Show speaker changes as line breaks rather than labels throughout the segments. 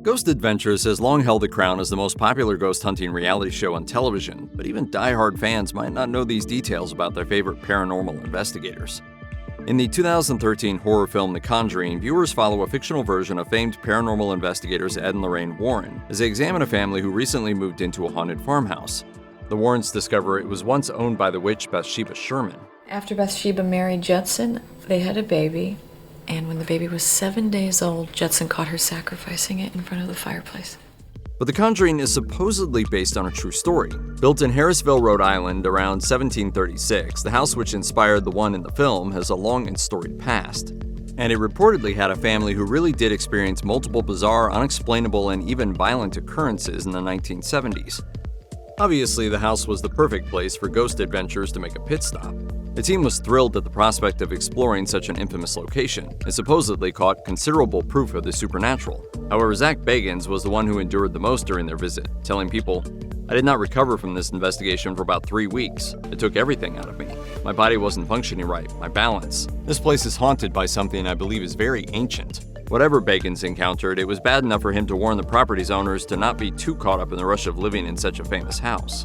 Ghost Adventures has long held the crown as the most popular ghost hunting reality show on television, but even die-hard fans might not know these details about their favorite paranormal investigators. In the 2013 horror film The Conjuring, viewers follow a fictional version of famed paranormal investigators Ed and Lorraine Warren as they examine a family who recently moved into a haunted farmhouse. The Warrens discover it was once owned by the witch Bathsheba Sherman.
After Bathsheba married Judson, they had a baby, and when the baby was 7 days old, Judson caught her sacrificing it in front of the fireplace.
But The Conjuring is supposedly based on a true story. Built in Harrisville, Rhode Island around 1736, the house which inspired the one in the film has a long and storied past. And it reportedly had a family who really did experience multiple bizarre, unexplainable, and even violent occurrences in the 1970s. Obviously, the house was the perfect place for Ghost Adventures to make a pit stop. The team was thrilled at the prospect of exploring such an infamous location, and supposedly caught considerable proof of the supernatural. However, Zach Bagans was the one who endured the most during their visit, telling people, "I did not recover from this investigation for about 3 weeks. It took everything out of me. My body wasn't functioning right, my balance. This place is haunted by something I believe is very ancient." Whatever Bagans encountered, it was bad enough for him to warn the property's owners to not be too caught up in the rush of living in such a famous house.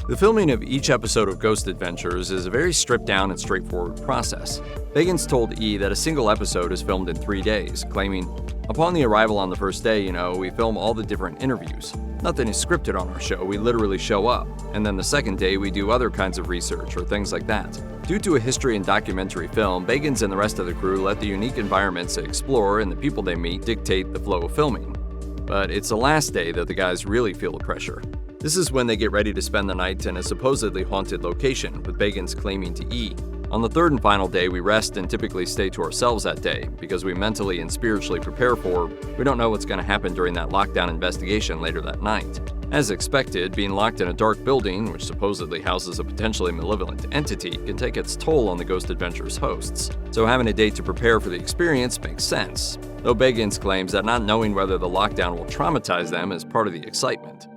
The filming of each episode of Ghost Adventures is a very stripped down and straightforward process. Bagans told E! that a single episode is filmed in 3 days, claiming, "Upon the arrival on the first day, we film all the different interviews. Nothing is scripted on our show, we literally show up. And then the second day we do other kinds of research or things like that." Due to a history in documentary film, Bagans and the rest of the crew let the unique environments they explore and the people they meet dictate the flow of filming. But it's the last day that the guys really feel the pressure. This is when they get ready to spend the night in a supposedly haunted location, with Bagans claiming to E! "On the third and final day, we rest and typically stay to ourselves that day, because we mentally and spiritually prepare for, we don't know what's going to happen during that lockdown investigation later that night." As expected, being locked in a dark building, which supposedly houses a potentially malevolent entity, can take its toll on the Ghost Adventures hosts. So having a day to prepare for the experience makes sense, though Bagans claims that not knowing whether the lockdown will traumatize them is part of the excitement.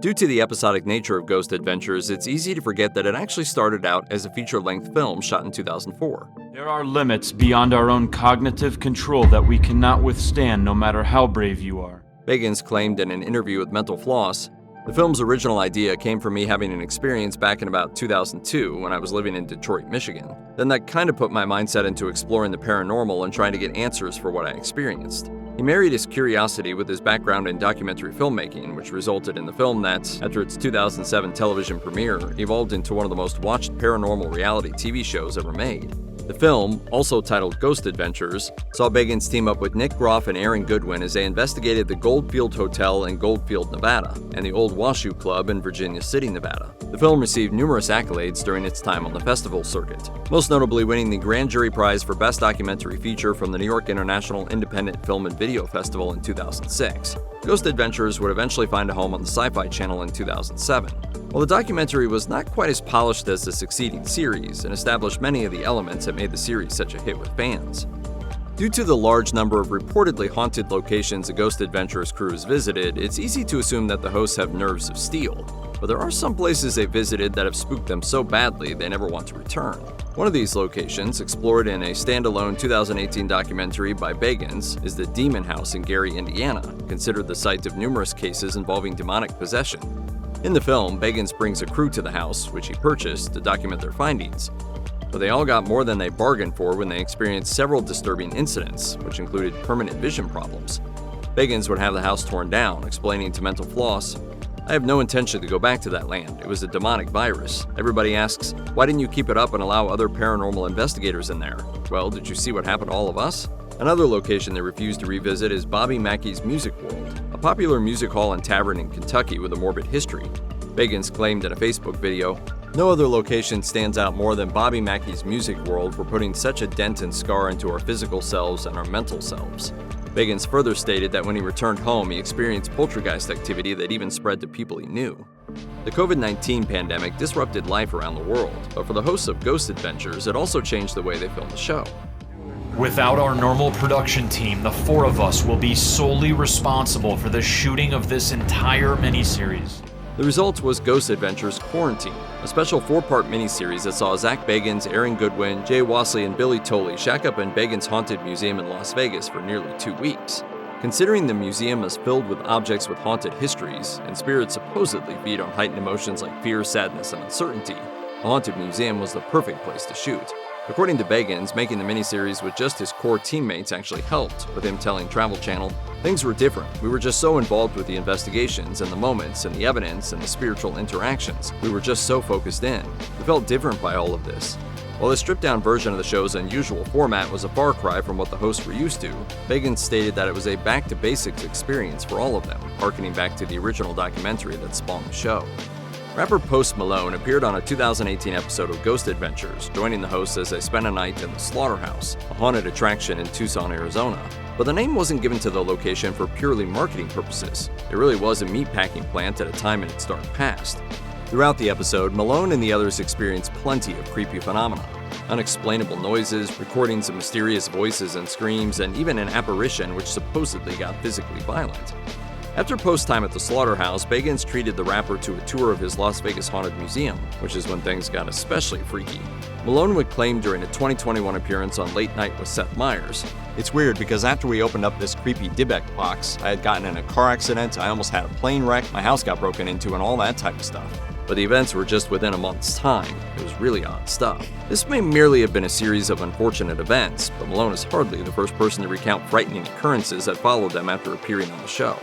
Due to the episodic nature of Ghost Adventures, it's easy to forget that it actually started out as a feature-length film shot in 2004.
"There are limits beyond our own cognitive control that we cannot withstand no matter how brave you are,"
Bagans claimed in an interview with Mental Floss. "The film's original idea came from me having an experience back in about 2002 when I was living in Detroit, Michigan. Then that kind of put my mindset into exploring the paranormal and trying to get answers for what I experienced." He married his curiosity with his background in documentary filmmaking, which resulted in the film that, after its 2007 television premiere, evolved into one of the most watched paranormal reality TV shows ever made. The film, also titled Ghost Adventures, saw Bagans team up with Nick Groff and Aaron Goodwin as they investigated the Goldfield Hotel in Goldfield, Nevada, and the Old Washoe Club in Virginia City, Nevada. The film received numerous accolades during its time on the festival circuit, most notably winning the Grand Jury Prize for Best Documentary Feature from the New York International Independent Film and Video Festival in 2006. Ghost Adventures would eventually find a home on the Sci-Fi Channel in 2007. While the documentary was not quite as polished as the succeeding series and established many of the elements that made the series such a hit with fans. Due to the large number of reportedly haunted locations the Ghost Adventures crew has visited, it's easy to assume that the hosts have nerves of steel. But there are some places they visited that have spooked them so badly they never want to return. One of these locations, explored in a standalone 2018 documentary by Bagans, is the Demon House in Gary, Indiana, considered the site of numerous cases involving demonic possession. In the film, Bagans brings a crew to the house, which he purchased, to document their findings. But they all got more than they bargained for when they experienced several disturbing incidents, which included permanent vision problems. Bagans would have the house torn down, explaining to Mental Floss, "I have no intention to go back to that land. It was a demonic virus. Everybody asks, why didn't you keep it up and allow other paranormal investigators in there? Well, did you see what happened to all of us?" Another location they refused to revisit is Bobby Mackey's Music World, a popular music hall and tavern in Kentucky with a morbid history. Bagans claimed in a Facebook video, "No other location stands out more than Bobby Mackey's Music World for putting such a dent and scar into our physical selves and our mental selves." Bagans further stated that when he returned home, he experienced poltergeist activity that even spread to people he knew. The COVID-19 pandemic disrupted life around the world, but for the hosts of Ghost Adventures, it also changed the way they filmed the show.
"Without our normal production team, the 4 of us will be solely responsible for the shooting of this entire miniseries."
The result was Ghost Adventures Quarantine, a special 4-part miniseries that saw Zach Bagans, Aaron Goodwin, Jay Wasley, and Billy Tolley shack up in Bagans' Haunted Museum in Las Vegas for nearly 2 weeks. Considering the museum is filled with objects with haunted histories, and spirits supposedly feed on heightened emotions like fear, sadness, and uncertainty, a haunted museum was the perfect place to shoot. According to Bagans, making the miniseries with just his core teammates actually helped, with him telling Travel Channel, "Things were different. We were just so involved with the investigations and the moments and the evidence and the spiritual interactions. We were just so focused in. We felt different by all of this." While the stripped-down version of the show's unusual format was a far cry from what the hosts were used to, Bagans stated that it was a back-to-basics experience for all of them, harkening back to the original documentary that spawned the show. Rapper Post Malone appeared on a 2018 episode of Ghost Adventures, joining the hosts as they spent a night in the Slaughterhouse, a haunted attraction in Tucson, Arizona. But the name wasn't given to the location for purely marketing purposes. It really was a meatpacking plant at a time in its dark past. Throughout the episode, Malone and the others experienced plenty of creepy phenomena. Unexplainable noises, recordings of mysterious voices and screams, and even an apparition which supposedly got physically violent. After Post's time at the Slaughterhouse, Bagans treated the rapper to a tour of his Las Vegas Haunted Museum, which is when things got especially freaky. Malone would claim during a 2021 appearance on Late Night with Seth Meyers, "It's weird because after we opened up this creepy Dybbuk box, I had gotten in a car accident, I almost had a plane wreck, my house got broken into, and all that type of stuff." But the events were just within a month's time. It was really odd stuff. This may merely have been a series of unfortunate events, but Malone is hardly the first person to recount frightening occurrences that followed them after appearing on the show.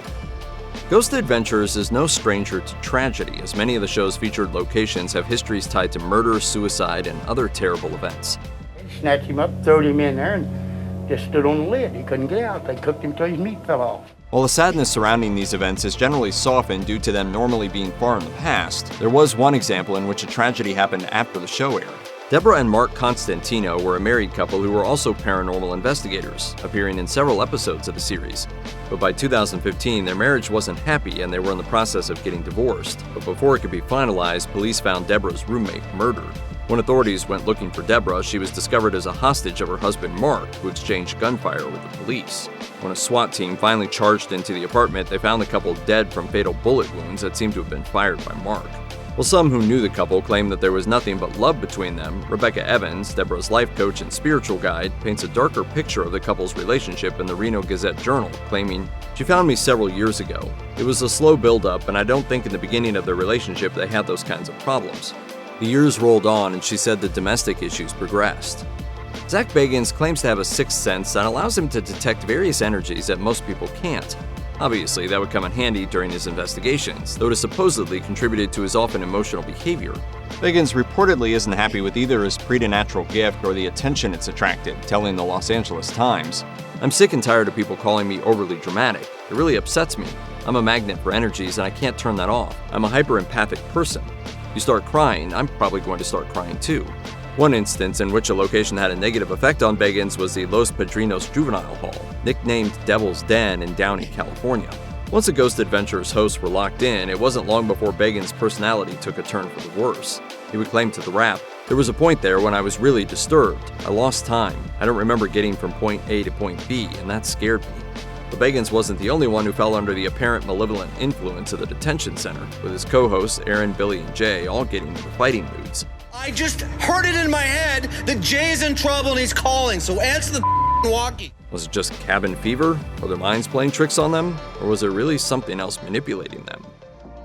Ghost Adventures is no stranger to tragedy, as many of the show's featured locations have histories tied to murder, suicide, and other terrible events.
They snatched him up, throwed him in there, and just stood on the lid. He couldn't get out. They cooked him till his meat fell off.
While the sadness surrounding these events is generally softened due to them normally being far in the past, there was one example in which a tragedy happened after the show aired. Deborah and Mark Constantino were a married couple who were also paranormal investigators, appearing in several episodes of the series. But by 2015, their marriage wasn't happy and they were in the process of getting divorced. But before it could be finalized, police found Deborah's roommate murdered. When authorities went looking for Deborah, she was discovered as a hostage of her husband Mark, who exchanged gunfire with the police. When a SWAT team finally charged into the apartment, they found the couple dead from fatal bullet wounds that seemed to have been fired by Mark. While some who knew the couple claimed that there was nothing but love between them, Rebecca Evans, Deborah's life coach and spiritual guide, paints a darker picture of the couple's relationship in the Reno Gazette-Journal, claiming, "She found me several years ago. It was a slow build-up, and I don't think in the beginning of their relationship they had those kinds of problems. The years rolled on, and she said the domestic issues progressed." Zach Bagans claims to have a sixth sense that allows him to detect various energies that most people can't. Obviously, that would come in handy during his investigations, though it has supposedly contributed to his often emotional behavior. Bagans reportedly isn't happy with either his preternatural gift or the attention it's attracted, telling the Los Angeles Times, "I'm sick and tired of people calling me overly dramatic. It really upsets me. I'm a magnet for energies and I can't turn that off. I'm a hyper-empathic person. You start crying, I'm probably going to start crying too." One instance in which a location had a negative effect on Bagans was the Los Padrinos Juvenile Hall, nicknamed Devil's Den in Downey, California. Once the Ghost Adventures hosts were locked in, it wasn't long before Bagans' personality took a turn for the worse. He would claim to the Wrap, "There was a point there when I was really disturbed. I lost time. I don't remember getting from point A to point B, and that scared me." But Bagans wasn't the only one who fell under the apparent malevolent influence of the detention center, with his co-hosts Aaron, Billy, and Jay all getting into fighting moods.
"I just heard it in my head that Jay's in trouble and he's calling, so answer the walkie."
Was it just cabin fever? Were their minds playing tricks on them? Or was there really something else manipulating them?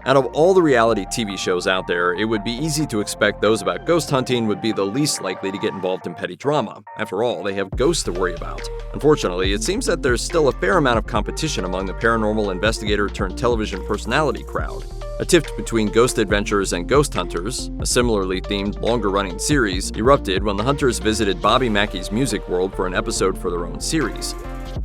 Out of all the reality TV shows out there, it would be easy to expect those about ghost hunting would be the least likely to get involved in petty drama. After all, they have ghosts to worry about. Unfortunately, it seems that there's still a fair amount of competition among the paranormal investigator turned television personality crowd. A tiff between Ghost Adventures and Ghost Hunters, a similarly themed, longer-running series, erupted when the Hunters visited Bobby Mackey's Music World for an episode for their own series.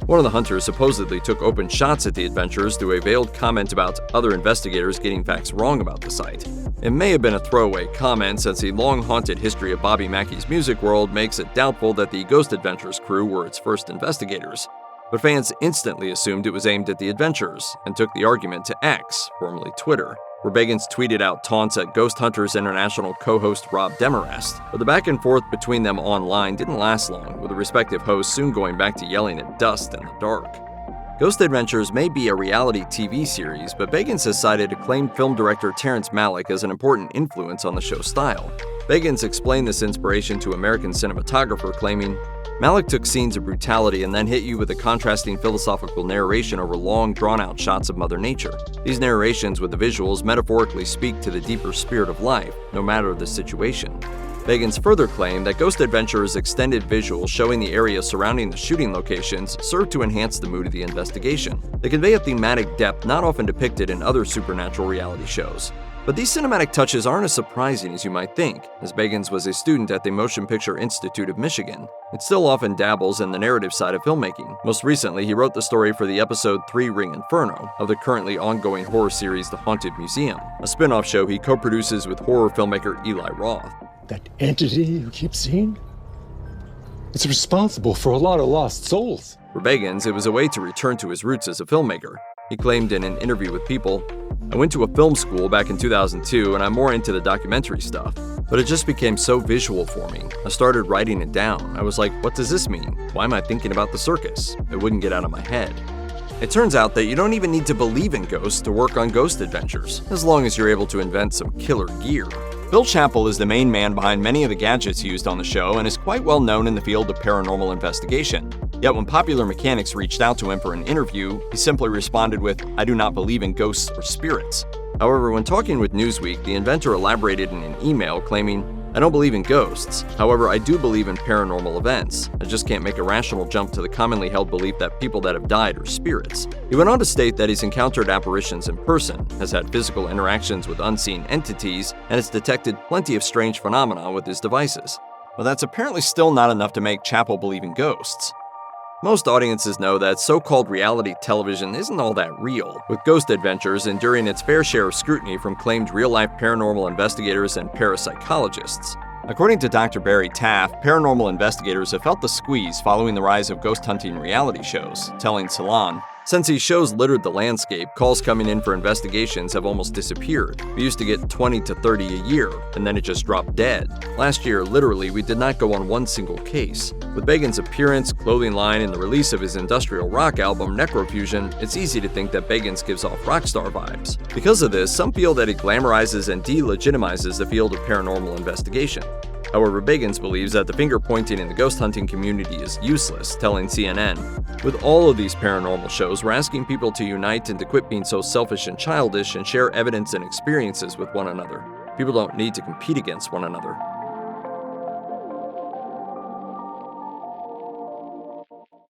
One of the Hunters supposedly took open shots at the Adventures through a veiled comment about other investigators getting facts wrong about the site. It may have been a throwaway comment since the long-haunted history of Bobby Mackey's Music World makes it doubtful that the Ghost Adventures crew were its first investigators. But fans instantly assumed it was aimed at the Adventures and took the argument to X, formerly Twitter, where Bagans tweeted out taunts at Ghost Hunters International co-host Rob Demarest. But the back and forth between them online didn't last long, with the respective hosts soon going back to yelling at dust in the dark. Ghost Adventures may be a reality TV series, but Bagans has cited acclaimed film director Terrence Malick as an important influence on the show's style. Bagans explained this inspiration to American cinematographer, claiming, Malick took scenes of brutality and then hit you with a contrasting philosophical narration over long, drawn-out shots of Mother Nature. These narrations with the visuals metaphorically speak to the deeper spirit of life, no matter the situation. Bagans further claimed that Ghost Adventure's extended visuals showing the area surrounding the shooting locations serve to enhance the mood of the investigation. They convey a thematic depth not often depicted in other supernatural reality shows. But these cinematic touches aren't as surprising as you might think, as Bagans was a student at the Motion Picture Institute of Michigan. It still often dabbles in the narrative side of filmmaking. Most recently, he wrote the story for the episode 3 Ring Inferno of the currently ongoing horror series The Haunted Museum, a spin-off show he co-produces with horror filmmaker Eli Roth.
That entity you keep seeing? It's responsible for a lot of lost souls.
For Bagans, it was a way to return to his roots as a filmmaker. He claimed in an interview with People, "I went to a film school back in 2002 and I'm more into the documentary stuff. But it just became so visual for me. I started writing it down. I was like, what does this mean? Why am I thinking about the circus? It wouldn't get out of my head." It turns out that you don't even need to believe in ghosts to work on Ghost Adventures, as long as you're able to invent some killer gear. Bill Chappell is the main man behind many of the gadgets used on the show and is quite well known in the field of paranormal investigation. Yet when Popular Mechanics reached out to him for an interview, he simply responded with, "I do not believe in ghosts or spirits." However, when talking with Newsweek, the inventor elaborated in an email claiming, "I don't believe in ghosts. However, I do believe in paranormal events. I just can't make a rational jump to the commonly held belief that people that have died are spirits." He went on to state that he's encountered apparitions in person, has had physical interactions with unseen entities, and has detected plenty of strange phenomena with his devices. But that's apparently still not enough to make Chappell believe in ghosts. Most audiences know that so-called reality television isn't all that real, with Ghost Adventures enduring its fair share of scrutiny from claimed real-life paranormal investigators and parapsychologists. According to Dr. Barry Taft, paranormal investigators have felt the squeeze following the rise of ghost hunting reality shows, telling Salon, "Since these shows littered the landscape, calls coming in for investigations have almost disappeared. We used to get 20 to 30 a year, and then it just dropped dead. Last year, literally, we did not go on one single case." With Bagans' appearance, clothing line, and the release of his industrial rock album Necrofusion, it's easy to think that Bagans gives off rock star vibes. Because of this, some feel that he glamorizes and delegitimizes the field of paranormal investigation. However, Bagans believes that the finger-pointing in the ghost hunting community is useless, telling CNN, "With all of these paranormal shows, we're asking people to unite and to quit being so selfish and childish and share evidence and experiences with one another. People don't need to compete against one another."